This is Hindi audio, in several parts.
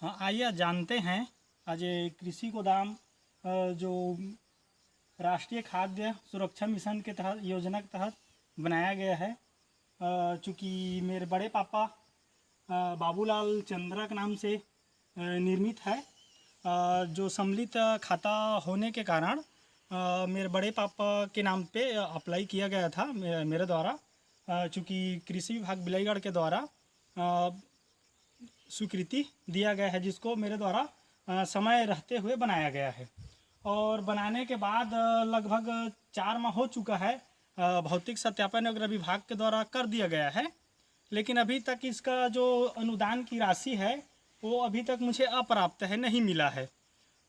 हाँ, आइए जानते हैं आज ये कृषि गोदाम जो राष्ट्रीय खाद्य सुरक्षा मिशन के तहत योजना के तहत बनाया गया है। चूँकि मेरे बड़े पापा बाबूलाल चंद्रा के नाम से निर्मित है। जो सम्मिलित खाता होने के कारण मेरे बड़े पापा के नाम पे अप्लाई किया गया था मेरे द्वारा। चूँकि कृषि विभाग बिलाईगढ़ के द्वारा स्वीकृति दिया गया है, जिसको मेरे द्वारा समय रहते हुए बनाया गया है। और बनाने के बाद लगभग 4 माह हो चुका है। भौतिक सत्यापन वगैरह विभाग के द्वारा कर दिया गया है, लेकिन अभी तक इसका जो अनुदान की राशि है वो अभी तक मुझे अप्राप्त है, नहीं मिला है।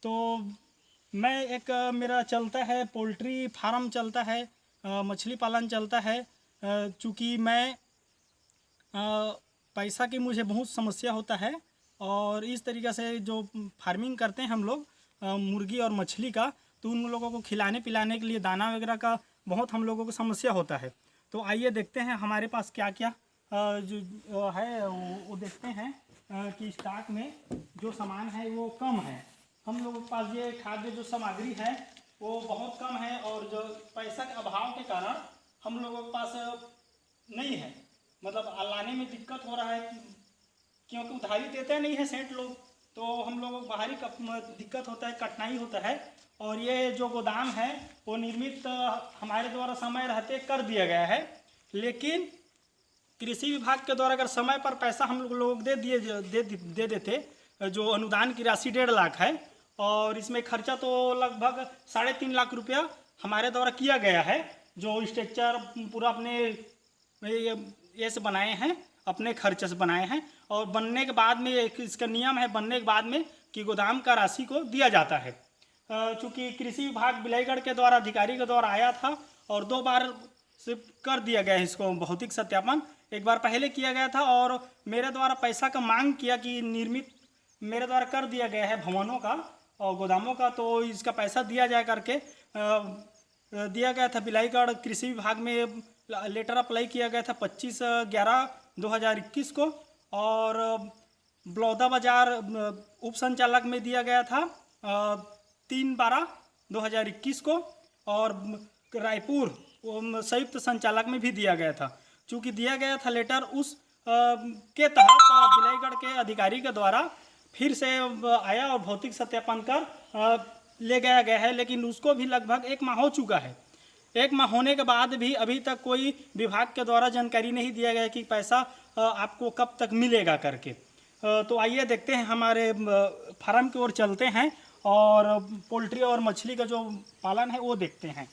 तो मैं मेरा चलता है पोल्ट्री फार्म चलता है, मछली पालन चलता है। चूँकि मैं पैसा की मुझे बहुत समस्या होता है, और इस तरीक़े से जो फार्मिंग करते हैं हम लोग मुर्गी और मछली का, तो उन लोगों को खिलाने पिलाने के लिए दाना वगैरह का बहुत हम लोगों को समस्या होता है। तो आइए देखते हैं हमारे पास क्या क्या जो है वो देखते हैं कि स्टॉक में जो सामान है वो कम है। हम लोगों के पास ये खाद्य जो सामग्री है वो बहुत कम है, और जो पैसा के अभाव के कारण हम लोगों के पास नहीं है। मतलब लाने में दिक्कत हो रहा है क्योंकि उधारी देते नहीं है सेठ लोग, तो हम लोगों को बाहरी दिक्कत होता है, कठिनाई होता है। और ये जो गोदाम है वो निर्मित हमारे द्वारा समय रहते कर दिया गया है, लेकिन कृषि विभाग के द्वारा अगर समय पर पैसा हम लोग दे देते, जो अनुदान की राशि 1.5 लाख है, और इसमें खर्चा तो लगभग 3.5 लाख रुपया हमारे द्वारा किया गया है। जो स्ट्रक्चर पूरा अपने ये से बनाए हैं, अपने खर्चे से बनाए हैं। और बनने के बाद में इसका नियम है, बनने के बाद में कि गोदाम का राशि को दिया जाता है। चूँकि कृषि विभाग बिलाईगढ़ के द्वारा अधिकारी के द्वारा आया था, और 2 बार से कर दिया गया है इसको भौतिक सत्यापन। एक बार पहले किया गया था, और मेरे द्वारा पैसा का मांग किया कि निर्मित मेरे द्वारा कर दिया गया है भवनों का और गोदामों का, तो इसका पैसा दिया जाए करके दिया गया था। बिलाईगढ़ कृषि विभाग में लेटर अप्लाई किया गया था 25/11/2021 को, और बलौदा बाजार उप संचालक में दिया गया था 3/12/2021 को, और रायपुर संयुक्त संचालक में भी दिया गया था। चूँकि दिया गया था लेटर उस के तहत बिलाईगढ़ के अधिकारी के द्वारा फिर से आया और भौतिक सत्यापन कर ले गया गया है, लेकिन उसको भी लगभग 1 माह हो चुका है। 1 माह होने के बाद भी अभी तक कोई विभाग के द्वारा जानकारी नहीं दिया गया कि पैसा आपको कब तक मिलेगा करके। तो आइए देखते हैं, हमारे फार्म की ओर चलते हैं और पोल्ट्री और मछली का जो पालन है वो देखते हैं।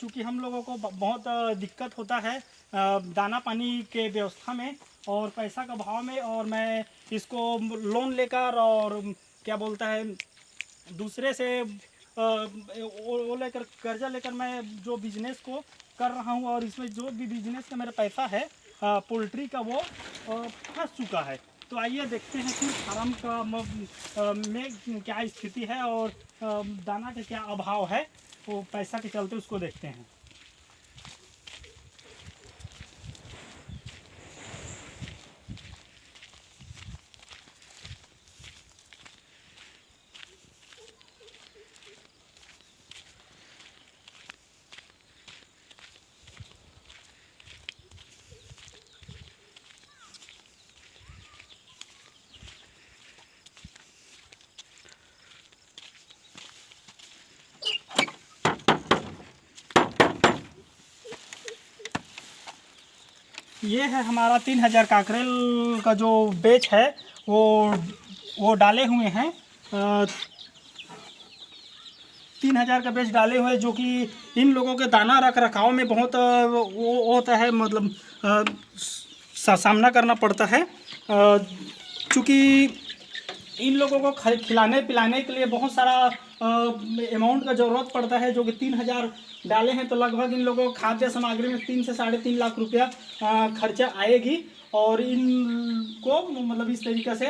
चूँकि हम लोगों को बहुत दिक्कत होता है दाना पानी के व्यवस्था में और पैसा का भाव में, और मैं इसको लोन लेकर और क्या बोलता है दूसरे से वो लेकर कर्जा लेकर मैं जो बिजनेस को कर रहा हूँ, और इसमें जो भी बिजनेस का मेरा पैसा है पोल्ट्री का वो फंस चुका है। तो आइए देखते हैं कि फार्म का में क्या स्थिति है और दाना का क्या अभाव है, वो पैसा के चलते उसको देखते हैं। ये है हमारा 3000 काकरेल का जो बेच है वो डाले हुए हैं। 3000 का बेच डाले हुए, जो कि इन लोगों के दाना रख रखाव में बहुत वो होता है, मतलब सामना करना पड़ता है। चूँकि इन लोगों को खिलाने पिलाने के लिए बहुत सारा अमाउंट का ज़रूरत पड़ता है, जो कि 3000 डाले हैं, तो लगभग इन लोगों को खाद्य सामग्री में 3 से 3.5 लाख रुपया खर्चा आएगी। और इनको मतलब इस तरीक़े से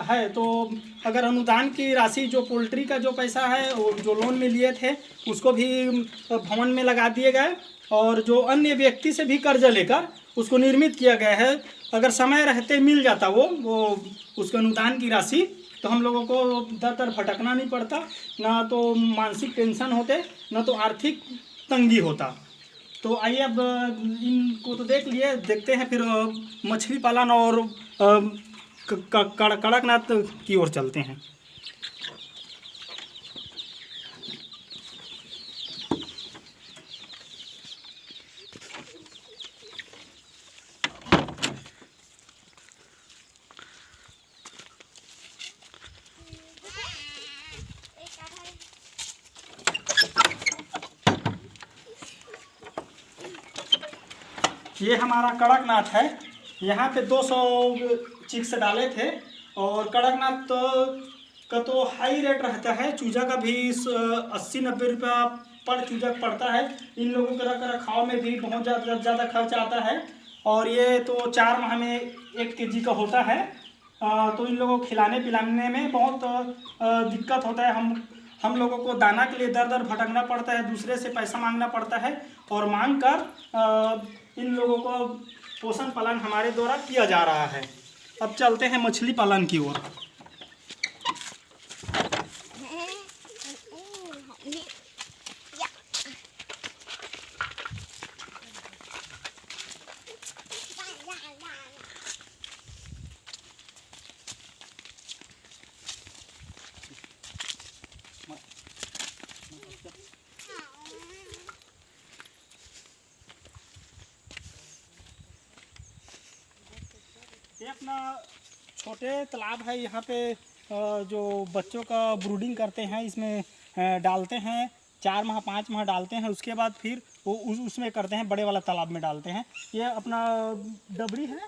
है। तो अगर अनुदान की राशि जो पोल्ट्री का जो पैसा है वो जो लोन में लिए थे उसको भी भवन में लगा दिए गए, और जो अन्य व्यक्ति से भी कर्जा लेकर उसको निर्मित किया गया है। अगर समय रहते मिल जाता वो उसके अनुदान की राशि, तो हम लोगों को दर दर भटकना नहीं पड़ता, ना तो मानसिक टेंशन होते, ना तो आर्थिक तंगी होता। तो आइए अब इनको तो देख लिए, देखते हैं फिर मछली पालन और कड़कनाथ की ओर चलते हैं। ये हमारा कड़कनाथ है। यहाँ पे 200 चिक्स डाले थे, और कड़कनाथ का तो हाई रेट रहता है। चूजा का भी 80-90 रुपया पर चूजा पड़ता है। इन लोगों के रख रखाव में भी बहुत ज़्यादा खर्च आता है, और ये तो 4 माह में 1 kg का होता है। तो इन लोगों को खिलाने पिलाने में बहुत दिक्कत होता है। हम लोगों को दाना के लिए दर दर भटकना पड़ता है, दूसरे से पैसा मांगना पड़ता है, और मांग कर इन लोगों को पोषण पालन हमारे द्वारा किया जा रहा है। अब चलते हैं मछली पालन की ओर। ये अपना छोटे तालाब है। यहाँ पे जो बच्चों का ब्रूडिंग करते हैं, इसमें डालते हैं 4 माह 5 माह डालते हैं, उसके बाद फिर वो उसमें करते हैं, बड़े वाला तालाब में डालते हैं। ये अपना डबरी है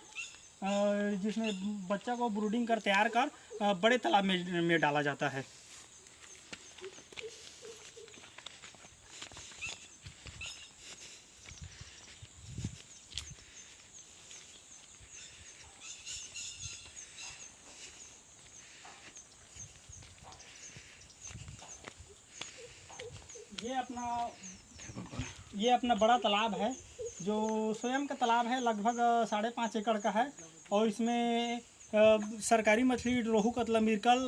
जिसमें बच्चा को ब्रूडिंग कर तैयार कर बड़े तालाब में डाला जाता है। ये अपना बड़ा तालाब है, जो स्वयं का तालाब है, लगभग 5.5 एकड़ का है, और इसमें सरकारी मछली, रोहू, कतला, मिर्कल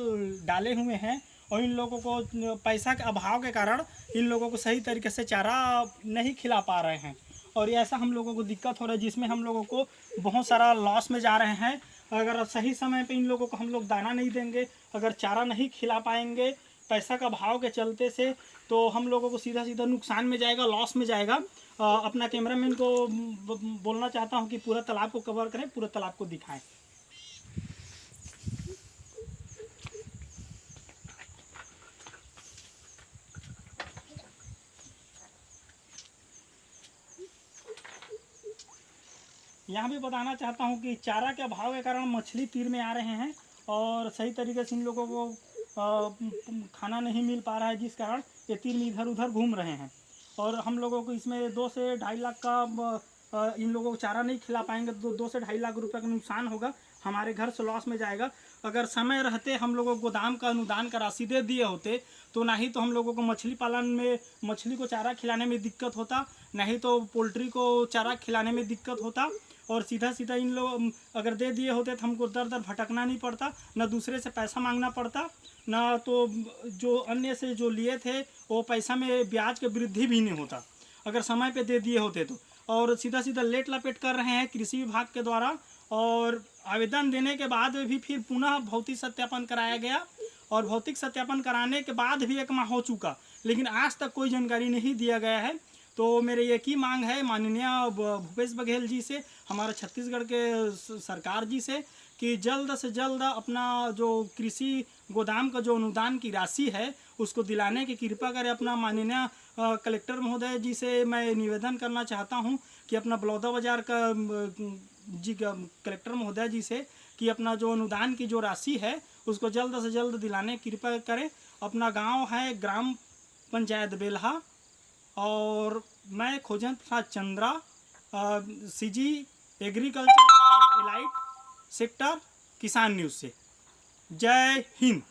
डाले हुए हैं। और इन लोगों को पैसा के अभाव के कारण इन लोगों को सही तरीके से चारा नहीं खिला पा रहे हैं, और ये ऐसा हम लोगों को दिक्कत हो रहा है, जिसमें हम लोगों को बहुत सारा लॉस में जा रहे हैं। अगर सही समय पे इन लोगों को हम लोग दाना नहीं देंगे, अगर चारा नहीं खिला पाएंगे पैसा का भाव के चलते से, तो हम लोगों को सीधा सीधा नुकसान में जाएगा, लॉस में जाएगा। अपना कैमरामैन को बोलना चाहता हूं कि पूरा तालाब को कवर करें, पूरा तालाब को दिखाएं। यहाँ भी बताना चाहता हूँ कि चारा के अभाव के कारण मछली तीर में आ रहे हैं, और सही तरीके से इन लोगों को खाना नहीं मिल पा रहा है, जिस कारण ये तीर में इधर उधर घूम रहे हैं। और हम लोगों को इसमें 2 से 2.5 लाख का इन लोगों को चारा नहीं खिला पाएंगे, 2 से 2.5 लाख रुपए का नुकसान होगा, हमारे घर से लॉस में जाएगा। अगर समय रहते हम लोगों को गोदाम का अनुदान का राशि दे दिए होते, तो ना ही तो हम लोगों को मछली पालन में, मछली को चारा खिलाने में दिक्कत होता, नहीं तो पोल्ट्री को चारा खिलाने में दिक्कत होता, और सीधा सीधा इन लोग अगर दे दिए होते तो हमको दर दर भटकना नहीं पड़ता, ना दूसरे से पैसा मांगना पड़ता, ना तो जो अन्य से जो लिए थे वो पैसा में ब्याज के वृद्धि भी नहीं होता, अगर समय पे दे दिए होते तो। और सीधा सीधा लेट लपेट कर रहे हैं कृषि विभाग के द्वारा, और आवेदन देने के बाद भी फिर पुनः भौतिक सत्यापन कराया गया, और भौतिक सत्यापन कराने के बाद भी 1 माह हो चुका, लेकिन आज तक कोई जानकारी नहीं दिया गया है। तो मेरे एक ही मांग है माननीय भूपेश बघेल जी से, हमारे छत्तीसगढ़ के सरकार जी से, कि जल्द से जल्द अपना जो कृषि गोदाम का जो अनुदान की राशि है उसको दिलाने की कृपा करें। अपना माननीय कलेक्टर महोदय जी से मैं निवेदन करना चाहता हूं कि अपना बलौदाबाजार का जी कलेक्टर महोदय जी से कि अपना जो अनुदान की जो राशि है उसको जल्द से जल्द दिलाने की कृपा करें। अपना गांव है ग्राम पंचायत बेल्हा, और मैं Khojan Prasad Chandra, CG agriculture allied sector, किसान न्यूज़ से। जय हिंद।